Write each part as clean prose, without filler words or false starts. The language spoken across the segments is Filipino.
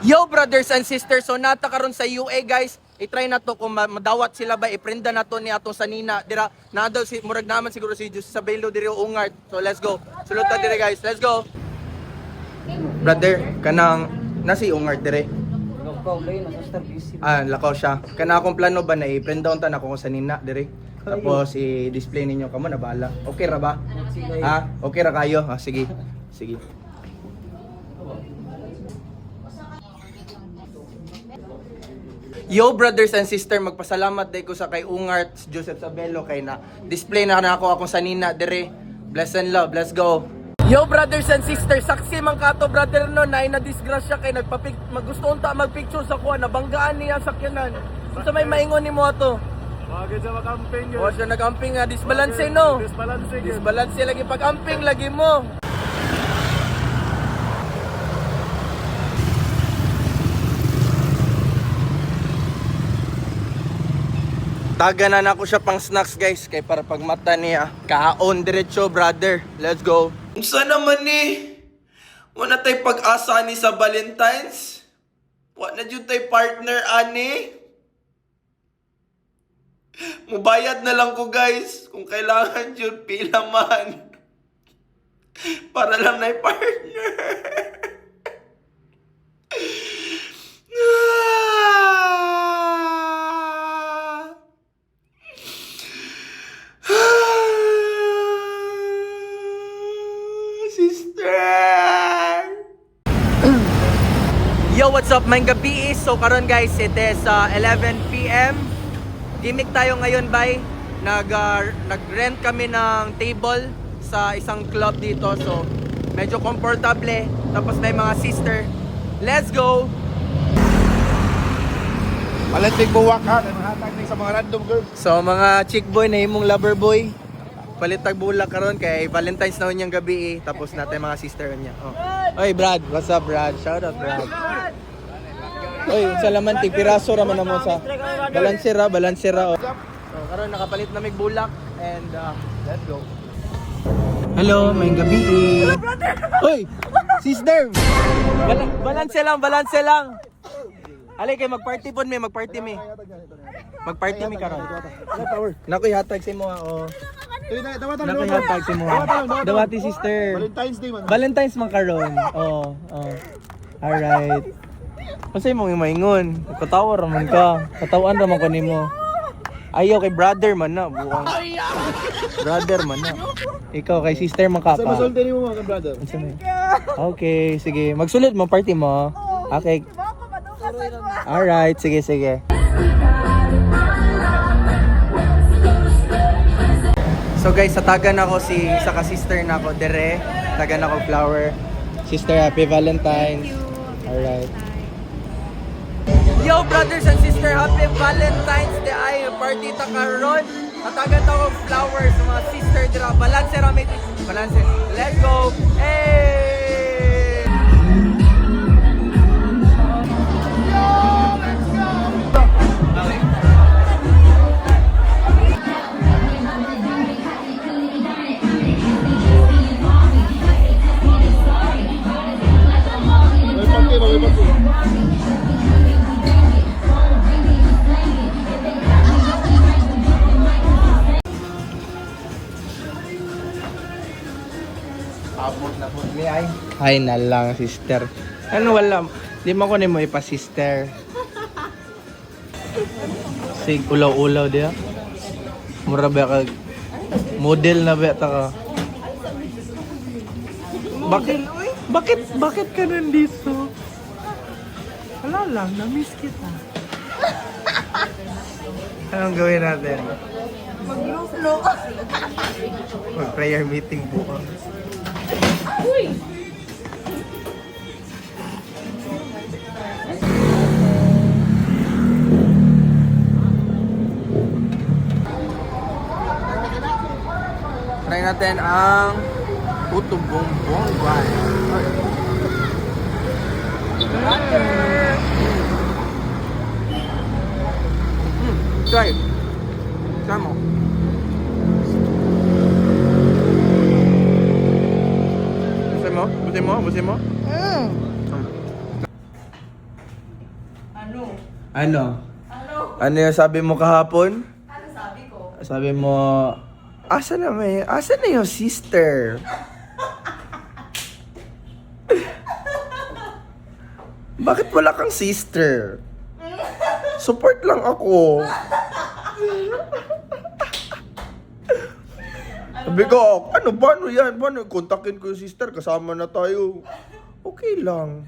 Yo brothers and sisters, so nata karon sa UA guys. I-try na to kung madawat sila ba, iprenda na to ni atong sanina. Dira na daw si murag naman siguro si Jus Isabelo diri ungart. So let's go. Sulod ta dire guys. Let's go. Brother, kanang nasi ungart dire. Lakaw siya. Kana akong plano ba na i-prenda unta na ko kung sanina dire. Tapos i-display ninyo kamo na bala. Okay ra ba? Ha? Okay ra kayo? Sige. Sige. Yo brothers and sisters, magpasalamat day ko sa kay Ungart Joseph Sabelo kay na display na ako akong sanina dire. Bless and love, let's go. Yo brothers and sisters, saksi man kato brother no na disgrasya kay magusto unta magpicture sa kuha nabanggaan niya sa sakyanan. Unsa may maingon nimo ato? Wagid sa makamping yun. O siya nag-amping nga, disbalance no? Disbalance. Disbalance lagi pag-amping lagi mo. Taganan ako siya pang snacks guys kay para pag mata niya kaon diretso brother. Let's go. Unsa naman ni? Wala tay pag-asa ni sa Valentine's? Wa na jud tay partner ani? Mubayad na lang ko guys kung kailangan jud pila man. Para lang na partner. Yo, what's up? May gabi is. So karon guys, it is 11 PM. Gimik tayo ngayon bay. Nag-rent kami ng table sa isang club dito. So medyo komportable. Tapos may mga sister. Let's go! Palating buwak ha, mahatag sa mga random girls. So mga chick boy na himong lover boy. Palitag bulak karon kay Valentine's na unyang gabi Tapos natin mga sister niya. Oh. Oy Brad, what's up Brad? Shout out Brad. Oy, salamat piraso ra man mo sa balansera. Oh. So karon nakapalit na mig bulak and let's go. Hello, may gabi. Oy, sister. Balanse lang. Ali kay magparty pon mi. Magparty mi karon. Nakoy hatag si mo oh. Nakayatag si mo. Dawati sister. Valentine's Day man. Valentine's man karon. Oh. Alright. Kasi mo maingon. Katawa raman ka. Katawan raman ko nimo. Ayaw kay brother man na buang. Brother man na. Ikaw kay sister man ka Sa pa. masulti mo mga brother. Okay, sige. Magsulit mo party mo. Okay. Alright, sige. So guys, satagan ako si isa ka sister na ako dire. Tagan ako flower. Sister, happy Valentine's. Alright. Yo brothers and sister, happy Valentine's Day. Ay party ta karon. Tatagan ta ako flowers sa mga sister dira. Balance. Let's go. Hey! Abot na po ni ay. Ay na lang sister. Ano wala, di mo ko nimo ipa sister. Sig ulaw-ulaw dia. Mura ba ka model na ba ta ka? Bakit ka nandito? Wala lang, na-miss kita. Anong gawin natin? Mag-prayer meeting bukas. Uy! Try natin ang puto bongbong guys. Try. Try mo. Busin mo? Ano? Ano yung sabi mo kahapon? Ano sabi ko? Sabi mo, asa na yung sister? Bakit wala kang sister? Support lang ako. Sabi ko, ano ba? Ano yan? Paano? Kontakin ko yung sister, kasama na tayo. Okay lang.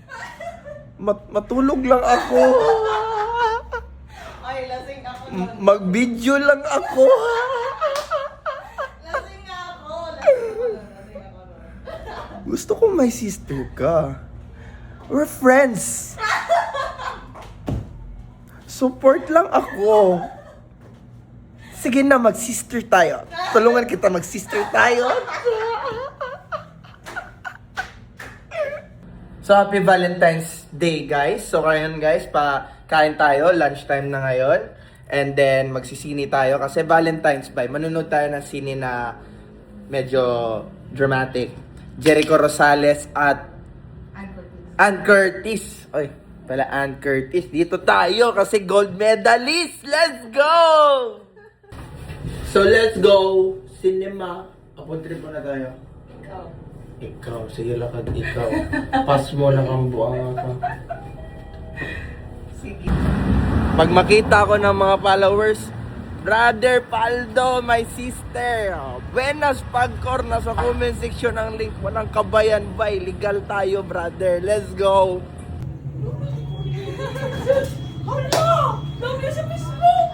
Matulog lang ako. Ay, lasing ako. Mag-video lang ako. Lasing ako. Lasing ako. Gusto ko may sister ka. We're friends. Support lang ako. Sige na, mag-sister tayo. Tulungan kita, mag-sister tayo. So, happy Valentine's Day, guys. So, ngayon, guys, kain tayo. Lunchtime na ngayon. And then, magsisini tayo. Kasi Valentine's Day, manunod tayo ng sini na medyo dramatic. Jericho Rosales at Ann Curtis. Oy, pala Ann Curtis. Dito tayo kasi gold medalist. Let's go! So, let's go. Cinema. Upon trip na tayo. Ikaw. Ikaw. Sige lakad ikaw. Pass mo lang ang buang ako. Sige. Pag makita ko ng mga followers, Brother Paldo, my sister. Buenas Pagcor, nasa comment section ang link. Walang kabayan ba? Legal tayo, brother. Let's go. Hala! Dami sa Facebook!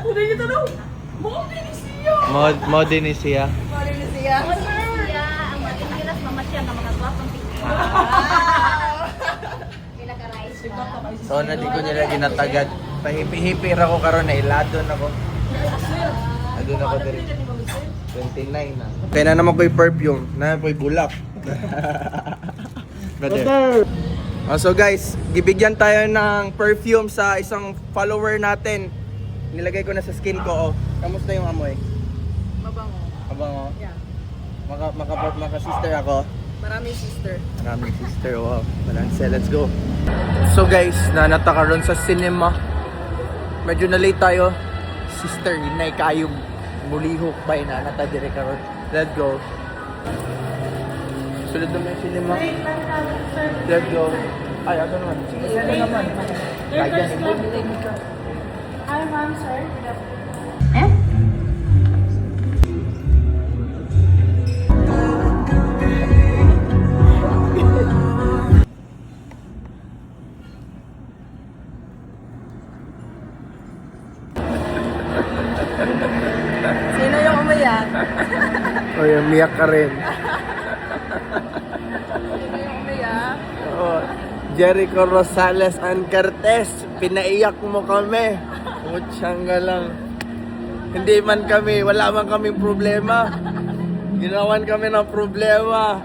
Hindi kita daw. Mami ni siya. Modi ni siya. Mami ni siya. Siya, ang matiniras mamasya ng mga gwapong tingin. Pila ka rice ba? So, na di ko nila ginatagad. Pahipi-hipi ako karon na iladon ako. Adun ako diri. 29 na. Kaya na naman ko yung perfume. Na po yung bulak. Brother. So guys, gibigyan tayo ng perfume sa isang follower natin. Nilagay ko na sa skin ko. Oh. Kamusta yung amoy? Mabango. Abango. Yeah. Maka-sister ako. Maraming sister. Maraming sister. Wow. Balance. Let's go. So guys, nanata karon sa cinema. Medyo na late tayo. Sister, hinay kayong mulihok ba na nata dire karon. Let's go. Sulod naman yung cinema. Let's go. Ay, ako naman. Sige, ano naman. Kaya ni ka. Hi ma'am, sir. Sino yung umayak? O, yung miyak ka rin. Sino yung umayak? Oh, Jericho Rosales and Cortez, pinaiyak mo kami. Mutsang lang. Hindi man kami, wala man kaming problema. Ginawan kami ng problema.